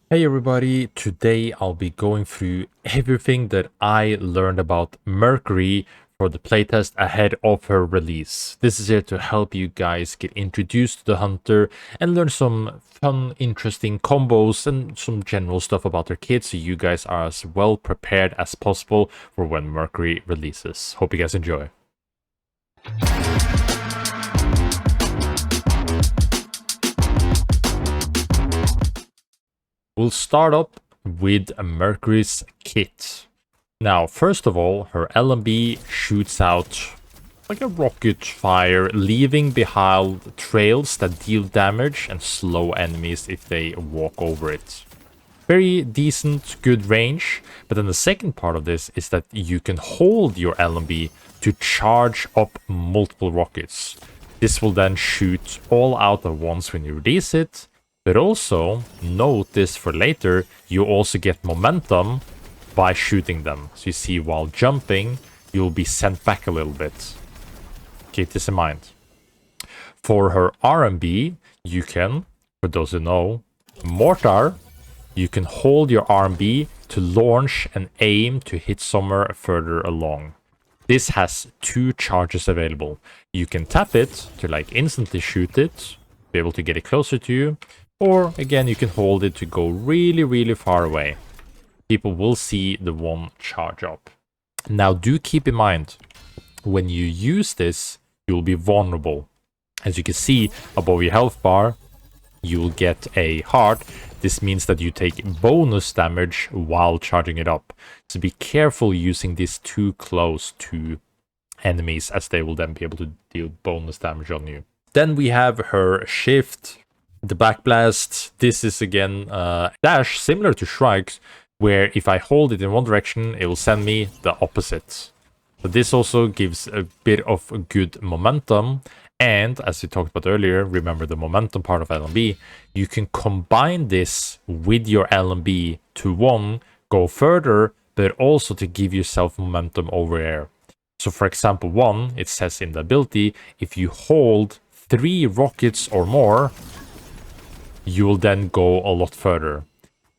Hey everybody, today I'll be going through everything that I learned about Mercury for the playtest ahead of her release. This is here to help you guys get introduced to the hunter and learn some fun, interesting combos and some general stuff about her kit so you guys are as well prepared as possible for when Mercury releases. Hope you guys enjoy. We'll start up with Mercury's kit. Now, first of all, her LMB shoots out like a rocket fire, leaving behind trails that deal damage and slow enemies if they walk over it. Very decent, good range, but then the second part of this is that you can hold your LMB to charge up multiple rockets. This will then shoot all out at once when you release it, but also, note this for later, you also get momentum by shooting them. So you see, while jumping, you'll be sent back a little bit. Keep this in mind. For her RMB, you can, for those who know, Mortar, you can hold your RMB to launch and aim to hit somewhere further along. This has two charges available. You can tap it to like instantly shoot it, be able to get it closer to you, or again, you can hold it to go really far away. People will see the one charge up. Now, do keep in mind, when you use this, you'll be vulnerable. As you can see above your health bar, you will get a heart. This means that you take bonus damage while charging it up. So be careful using this too close to enemies, as they will then be able to deal bonus damage on you. Then we have her shift. The backblast, this is again dash similar to Shrike's, where if I hold it in one direction, it will send me the opposite. So this also gives a bit of good momentum. And as we talked about earlier, remember the momentum part of LMB, you can combine this with your LMB to one, go further, but also to give yourself momentum over air. So for example, one, it says in the ability, if you hold 3 rockets or more, you will then go a lot further.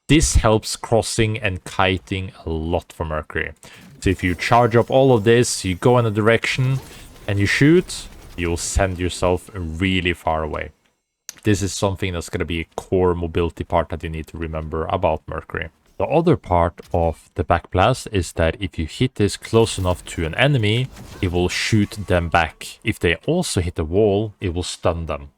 This helps crossing and kiting a lot for Mercury. So if you charge up all of this, you go in a direction and you shoot, you'll send yourself really far away. This is something that's going to be a core mobility part that you need to remember about Mercury. The other part of the backblast is that if you hit this close enough to an enemy, it will shoot them back. If they also hit the wall, it will stun them.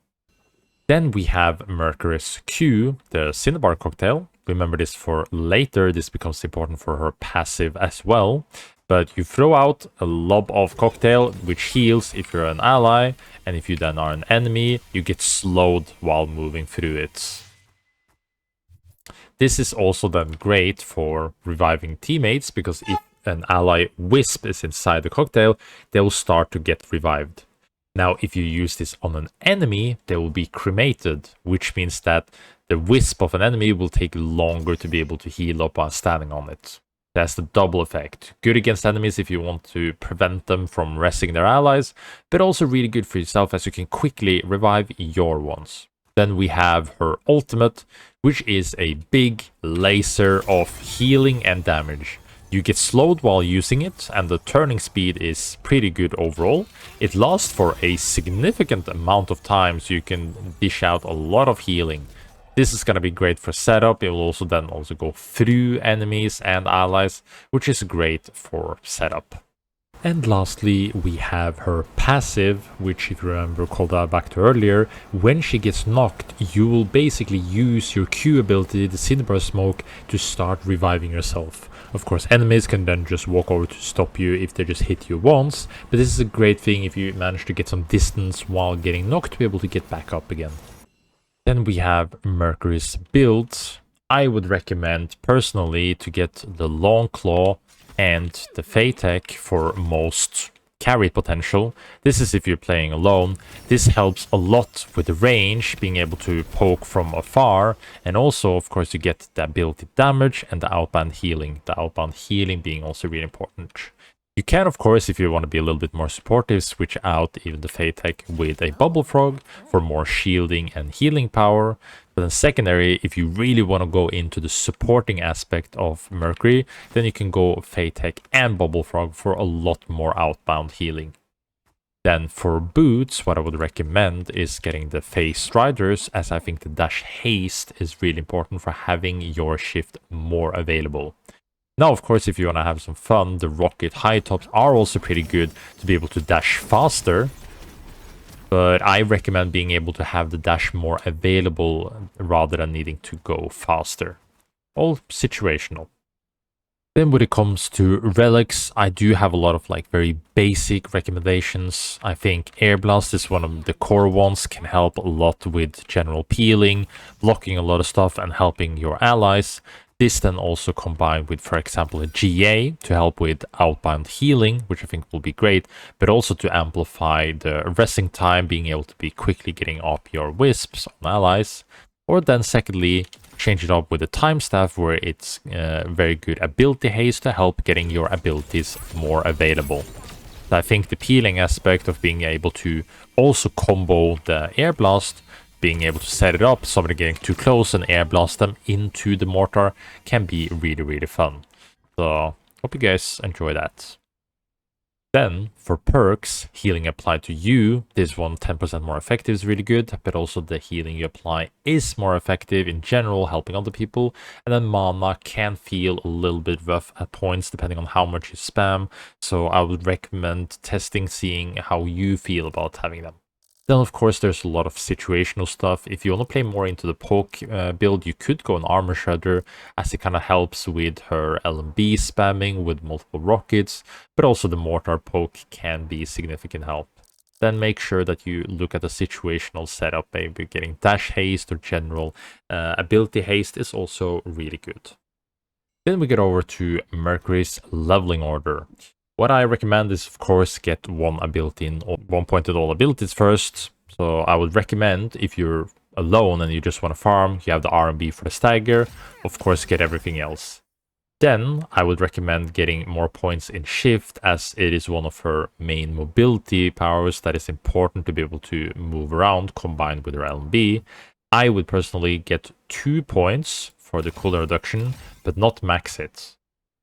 Then we have Mercury's Q, the Cinnabar cocktail. Remember this for later, this becomes important for her passive as well. But you throw out a lob of cocktail, which heals if you're an ally, and if you then are an enemy, you get slowed while moving through it. This is also then great for reviving teammates, because if an ally Wisp is inside the cocktail, they will start to get revived. Now, if you use this on an enemy, they will be cremated, which means that the wisp of an enemy will take longer to be able to heal up while standing on it. That's the double effect. Good against enemies if you want to prevent them from resting their allies, but also really good for yourself as you can quickly revive your ones. Then we have her ultimate, which is a big laser of healing and damage. You get slowed while using it, and the turning speed is pretty good overall. It lasts for a significant amount of time, so you can dish out a lot of healing. This is going to be great for setup. It will also then go through enemies and allies, which is great for setup. And lastly, we have her passive, which if you remember called out back to earlier, when she gets knocked, you will basically use your Q ability, the Cinnabar Smoke, to start reviving yourself. Of course, enemies can then just walk over to stop you if they just hit you once, but this is a great thing if you manage to get some distance while getting knocked to be able to get back up again. Then we have Mercury's build. I would recommend personally to get the Long Claw and the Phaetek for most carry potential. This is if you're playing alone. This helps a lot with the range, being able to poke from afar, and also of course you get the ability damage and the outbound healing. The outbound healing being also really important. You can, of course, if you want to be a little bit more supportive, switch out even the Fate Tech with a Bubble Frog for more shielding and healing power. But then secondary, if you really want to go into the supporting aspect of Mercury, then you can go Fate Tech and Bubble Frog for a lot more outbound healing. Then for boots, what I would recommend is getting the Phase Striders, as I think the Dash Haste is really important for having your shift more available. Now, of course, if you want to have some fun, the Rocket High Tops are also pretty good to be able to dash faster. But I recommend being able to have the dash more available rather than needing to go faster. All situational. Then when it comes to relics, I do have a lot of like very basic recommendations. I think Air Blast is one of the core ones, can help a lot with general peeling, blocking a lot of stuff and helping your allies. This then also combined with, for example, a GA to help with outbound healing, which I think will be great, but also to amplify the resting time, being able to be quickly getting up your wisps on allies. Or then secondly, change it up with a time staff where it's very good ability haste to help getting your abilities more available. So I think the peeling aspect of being able to also combo the air blast, being able to set it up, somebody getting too close and air blast them into the mortar can be really, really fun. So hope you guys enjoy that. Then, for perks, healing applied to you, this one 10% more effective is really good, but also the healing you apply is more effective in general, helping other people. And then mana can feel a little bit rough at points, depending on how much you spam. So I would recommend testing, seeing how you feel about having them. Then, of course, there's a lot of situational stuff. If you want to play more into the poke build, you could go an Armor Shredder, as it kind of helps with her LMB spamming with multiple rockets, but also the Mortar poke can be significant help. Then make sure that you look at the situational setup, maybe getting Dash Haste or general ability haste is also really good. Then we get over to Mercury's leveling order. What I recommend is, of course, get one ability in, or one point at all abilities first. So I would recommend, if you're alone and you just want to farm, you have the R&B for the stagger, of course, get everything else. Then I would recommend getting more points in shift, as it is one of her main mobility powers that is important to be able to move around combined with her LB. I would personally get 2 points for the cooldown reduction, but not max it.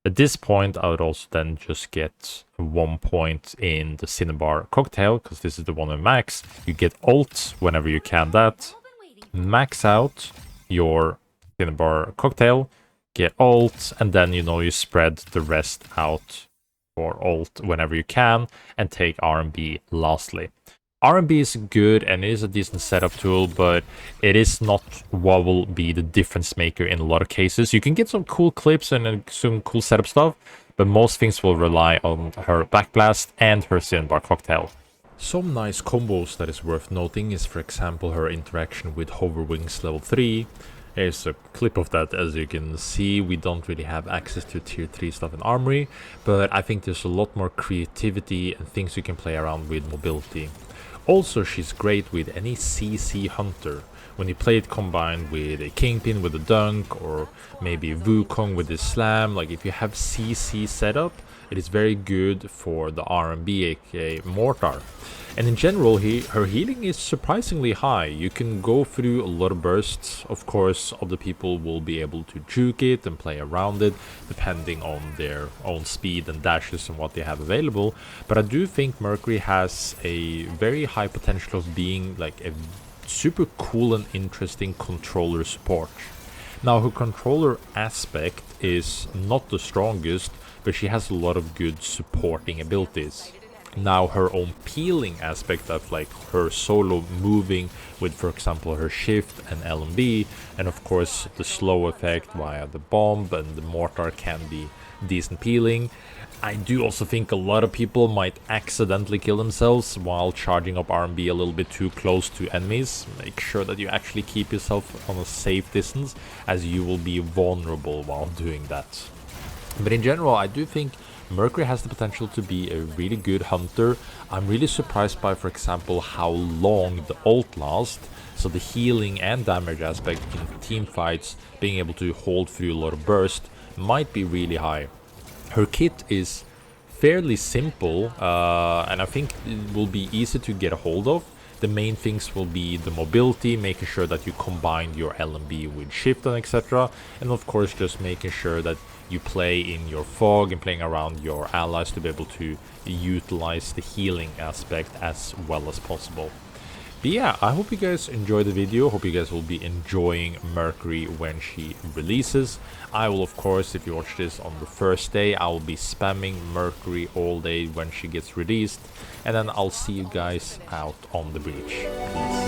At this point, I would also then just get 1 point in the Cinnabar cocktail, because this is the one in max. You get ult whenever you can that. Max out your Cinnabar cocktail, get ult, and then, you know, you spread the rest out for ult whenever you can, and take R&B lastly. R&B is good and it is a decent setup tool, but it is not what will be the difference maker in a lot of cases. You can get some cool clips and some cool setup stuff, but most things will rely on her backblast and her Cinnabar cocktail. Some nice combos that is worth noting is, for example, her interaction with Hover Wings level 3. Here's a clip of that. As you can see, we don't really have access to tier 3 stuff in Armory, but I think there's a lot more creativity and things you can play around with mobility. Also, she's great with any CC hunter. When you play it combined with a Kingpin with a dunk, or maybe Wukong with his slam, like if you have CC setup, it is very good for the R&B, aka Mortar. And in general, her healing is surprisingly high. You can go through a lot of bursts. Of course, other people will be able to juke it and play around it, depending on their own speed and dashes and what they have available. But I do think Mercury has a very high potential of being like a super cool and interesting controller support. Now, her controller aspect is not the strongest, but she has a lot of good supporting abilities. Now, her own peeling aspect of like her solo moving with, for example, her shift and LMB, and of course the slow effect via the bomb and the mortar can be decent peeling. I do also think a lot of people might accidentally kill themselves while charging up R&B a little bit too close to enemies. Make sure that you actually keep yourself on a safe distance, as you will be vulnerable while doing that. But in general, I do think Mercury has the potential to be a really good hunter. I'm really surprised by, for example, how long the ult lasts. So the healing and damage aspect in team fights, being able to hold through a lot of burst, might be really high. Her kit is fairly simple, and I think it will be easy to get a hold of. The main things will be the mobility, making sure that you combine your LMB with shift and etc. And of course just making sure that you play in your fog and playing around your allies to be able to utilize the healing aspect as well as possible. But yeah, I hope you guys enjoyed the video. Hope you guys will be enjoying Mercury when she releases. I will, of course, if you watch this on the first day, I will be spamming Mercury all day when she gets released. And then I'll see you guys out on the beach. Peace.